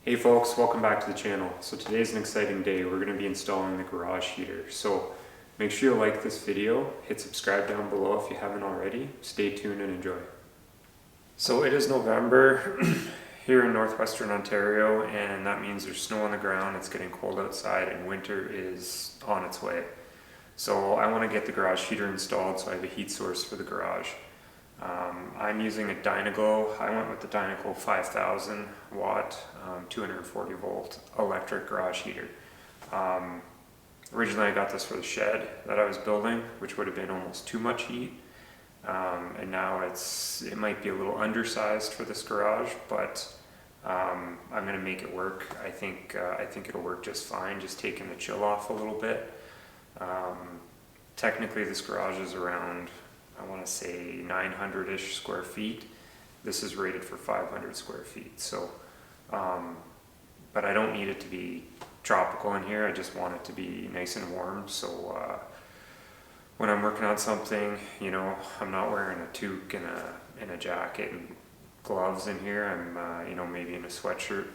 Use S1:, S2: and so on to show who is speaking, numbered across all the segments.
S1: Hey folks, welcome back to the channel. So today's an exciting day. We're going to be installing the garage heater. So make sure you like this video, hit subscribe down below if you haven't already. Stay tuned and enjoy. So it is November here in northwestern Ontario, and that means there's snow on the ground, it's getting cold outside, and winter is on its way. So I want to get the garage heater installed so I have a heat source for the garage. I'm using a Dyna. I went with the Dyna 5000 watt, 240 volt electric garage heater. Originally I got this for the shed that I was building, which would have been almost too much heat. And now it might be a little undersized for this garage, but I'm going to make it work. I think it'll work just fine, just taking the chill off a little bit. Technically this garage is around, I want to say 900-ish square feet. This is rated for 500 square feet. So, but I don't need it to be tropical in here. I just want it to be nice and warm. So when I'm working on something, you know, I'm not wearing a toque and a jacket and gloves in here. I'm, you know, maybe in a sweatshirt.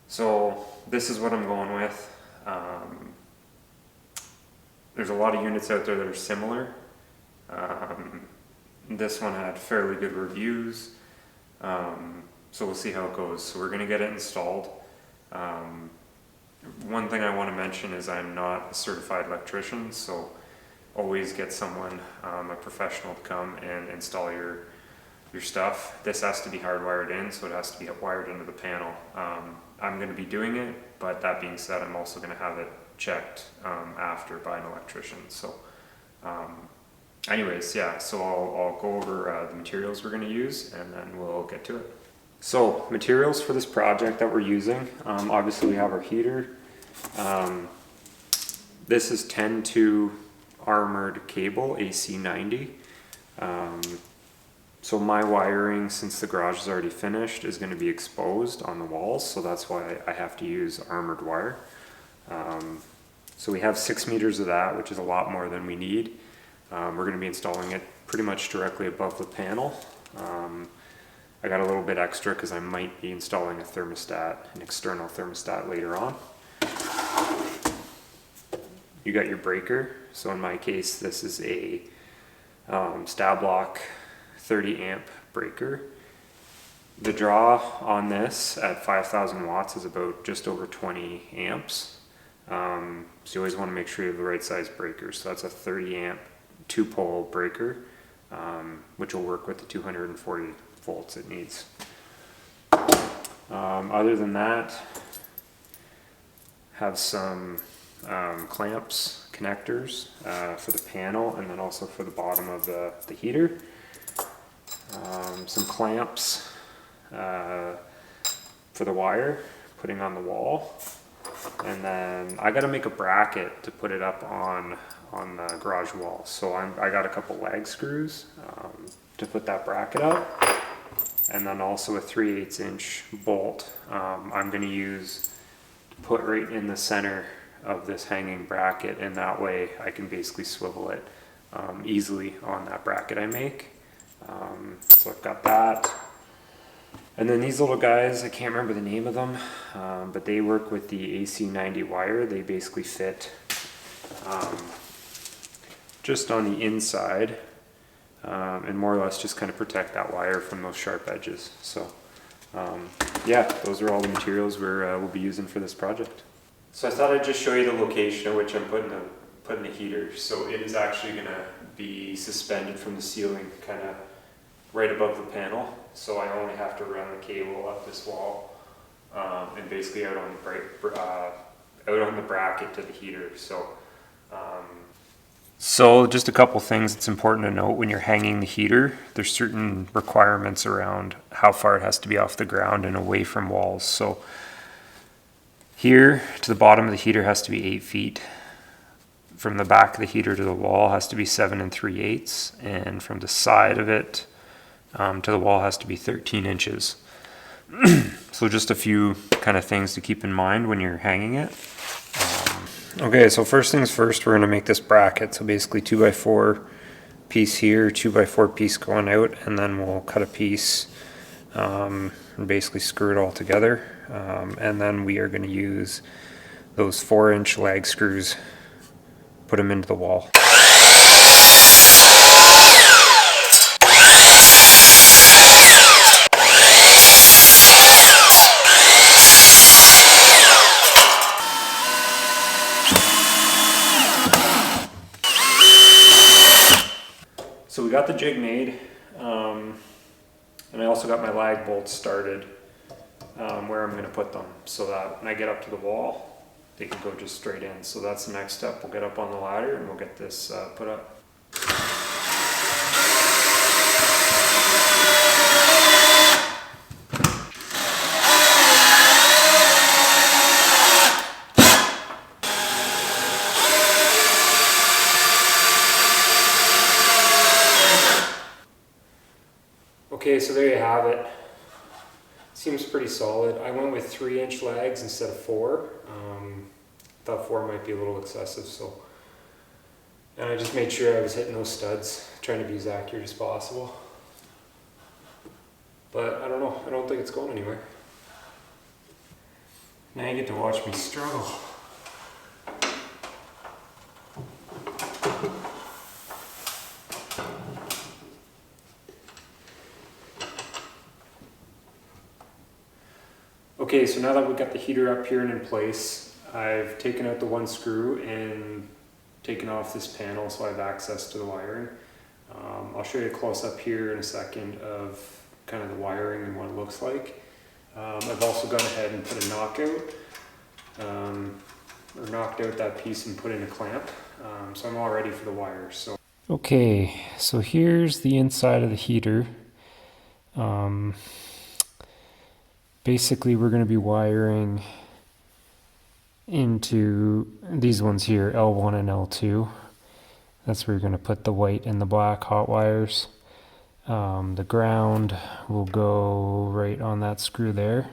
S1: So this is what I'm going with. There's a lot of units out there that are similar. This one had fairly good reviews, so we'll see how it goes. So we're going to get it installed. One thing I want to mention is I'm not a certified electrician, so always get someone, a professional, to come and install your stuff. This has to be hardwired in, so it has to be wired into the panel. I'm going to be doing it, but that being said, I'm also going to have it checked after by an electrician. So anyways, yeah, so I'll go over the materials we're going to use, and then we'll get to it. So materials for this project that we're using, obviously we have our heater. This is 10-2 armored cable, AC90. So my wiring, since the garage is already finished, is going to be exposed on the walls, so that's why I have to use armored wire. So we have 6 meters of that, which is a lot more than we need. We're going to be installing it pretty much directly above the panel. I got a little bit extra because I might be installing a thermostat, an external thermostat later on. You got your breaker. So in my case, this is a stab lock 30 amp breaker. The draw on this at 5,000 watts is about just over 20 amps. So you always want to make sure you have the right size breaker. So that's a 30 amp 2-pole breaker, which will work with the 240 volts it needs. Other than that, have some clamps, connectors for the panel, and then also for the bottom of the heater. Some clamps for the wire, putting on the wall. And then I got to make a bracket to put it up on the garage wall. So I got a couple lag screws to put that bracket up, and then also a 3/8 inch bolt I'm going to use to put right in the center of this hanging bracket, and that way I can basically swivel it easily on that bracket I make. So I've got that. And then these little guys, I can't remember the name of them, but they work with the AC90 wire. They basically fit just on the inside, and more or less just kind of protect that wire from those sharp edges. So yeah, those are all the materials we'll be using for this project. So I thought I'd just show you the location at which I'm putting the heater. So it is actually going to be suspended from the ceiling, kind of right above the panel. So I only have to run the cable up this wall and basically out on the bracket to the heater. So just a couple things that's important to note when you're hanging the heater. There's certain requirements around how far it has to be off the ground and away from walls. So here to the bottom of the heater has to be 8 feet. From the back of the heater to the wall has to be 7 3/8, and from the side of it to the wall has to be 13 inches. So just a few kind of things to keep in mind when you're hanging it. Okay, so first things first, we're going to make this bracket. So basically 2x4 piece here, 2x4 piece going out, and then we'll cut a piece and basically screw it all together. And then we are going to use those 4-inch lag screws, put them into the wall. So we got the jig made, and I also got my lag bolts started where I'm going to put them, so that when I get up to the wall, they can go just straight in. So that's the next step. We'll get up on the ladder and we'll get this put up. Okay, so there you have it. Seems pretty solid. I went with 3-inch lags instead of 4. Thought 4 might be a little excessive, so. And I just made sure I was hitting those studs, trying to be as accurate as possible. But I don't know, I don't think it's going anywhere. Now you get to watch me struggle. Okay, so now that we've got the heater up here and in place, I've taken out the one screw and taken off this panel so I have access to the wiring. I'll show you a close up here in a second of kind of the wiring and what it looks like. I've also gone ahead and put a knockout, or knocked out that piece and put in a clamp. So I'm all ready for the wires. So. Okay, so here's the inside of the heater. Basically, we're going to be wiring into these ones here, L1 and L2. That's where you're going to put the white and the black hot wires. The ground will go right on that screw there.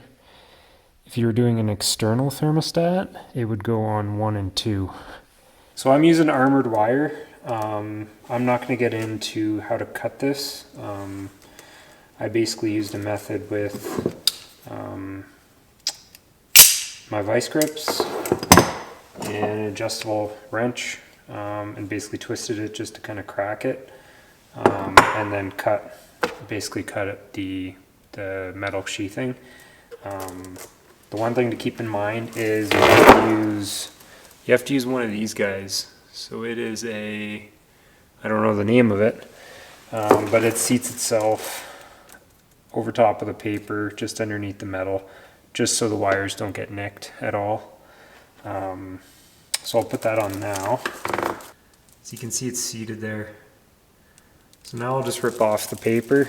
S1: If you were doing an external thermostat, it would go on 1 and 2. So I'm using armored wire. I'm not going to get into how to cut this. I basically used a method with my vice grips and an adjustable wrench, and basically twisted it just to kind of crack it, and then basically cut it the metal sheathing. The one thing to keep in mind is you have to use one of these guys. So it is I don't know the name of it, but it seats itself over top of the paper, just underneath the metal, just so the wires don't get nicked at all. So I'll put that on now. So you can see it's seated there. So now I'll just rip off the paper.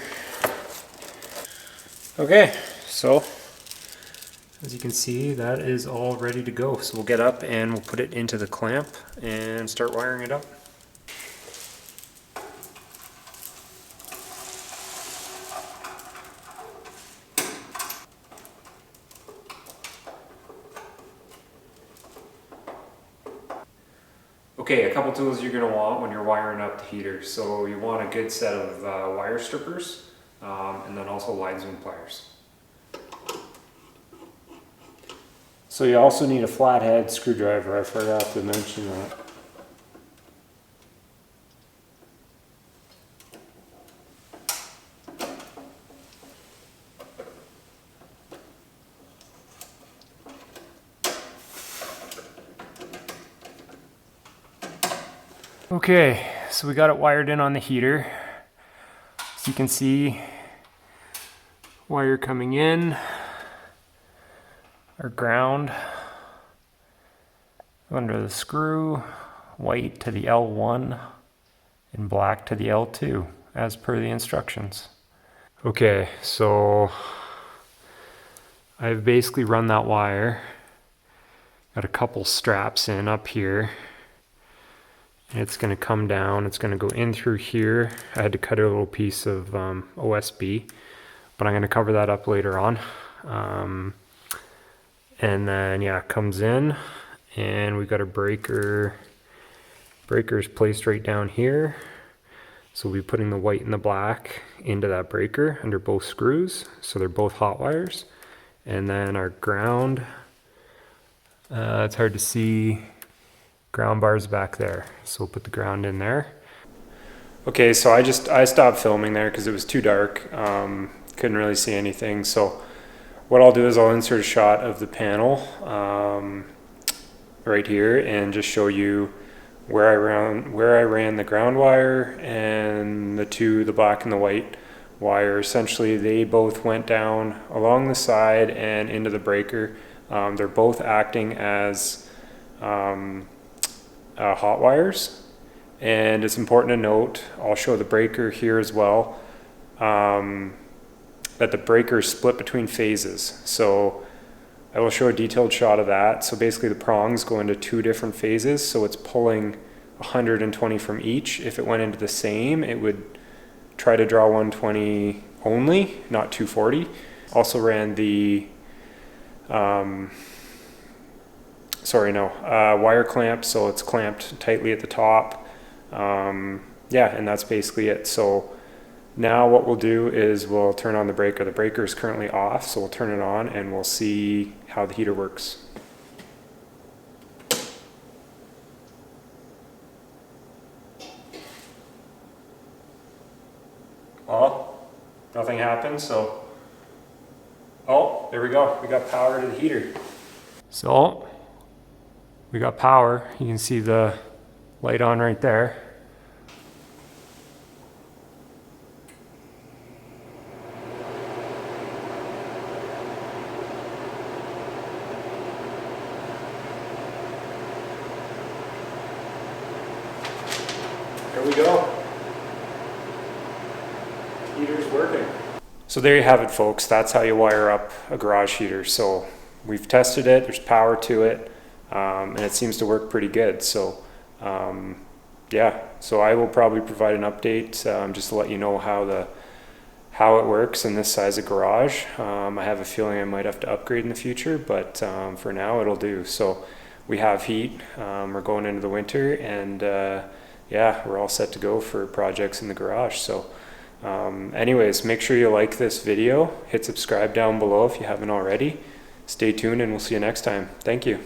S1: Okay, so as you can see, that is all ready to go. So we'll get up and we'll put it into the clamp and start wiring it up. Okay, a couple tools you're going to want when you're wiring up the heater. So you want a good set of wire strippers, and then also line zoom pliers. So you also need a flathead screwdriver. I forgot to mention that. Okay, so we got it wired in on the heater. As you can see, wire coming in, our ground under the screw, white to the L1 and black to the L2 as per the instructions. Okay, so I've basically run that wire, got a couple straps in up here. It's going to come down, it's going to go in through here. I had to cut a little piece of OSB, but I'm going to cover that up later on. And then yeah, it comes in, and we've got a breaker's placed right down here. So we'll be putting the white and the black into that breaker under both screws. So they're both hot wires. And then our ground, it's hard to see, ground bars back there. So we'll put the ground in there. Okay, so I stopped filming there because it was too dark. Couldn't really see anything. So what I'll do is I'll insert a shot of the panel right here and just show you where I ran the ground wire and the black and the white wire. Essentially, they both went down along the side and into the breaker. They're both acting as hot wires. And it's important to note, I'll show the breaker here as well, that the breaker is split between phases. So I will show a detailed shot of that. So basically the prongs go into two different phases, so it's pulling 120 from each. If it went into the same, it would try to draw 120 only, not 240. Also ran the wire clamp, so it's clamped tightly at the top. Yeah, and that's basically it. So now what we'll do is we'll turn on the breaker. The breaker is currently off, so we'll turn it on and we'll see how the heater works. Well, nothing happened, so, oh, there we go. We got power to the heater. So, we got power. You can see the light on right there. There we go. Heater's working. So there you have it, folks. That's how you wire up a garage heater. So we've tested it, there's power to it, and it seems to work pretty good. So yeah, so I will probably provide an update just to let you know how it works in this size of garage. I have a feeling I might have to upgrade in the future, but for now it'll do. So we have heat, we're going into the winter, and yeah, we're all set to go for projects in the garage. So anyways, make sure you like this video, hit subscribe down below if you haven't already. Stay tuned and we'll see you next time. Thank you.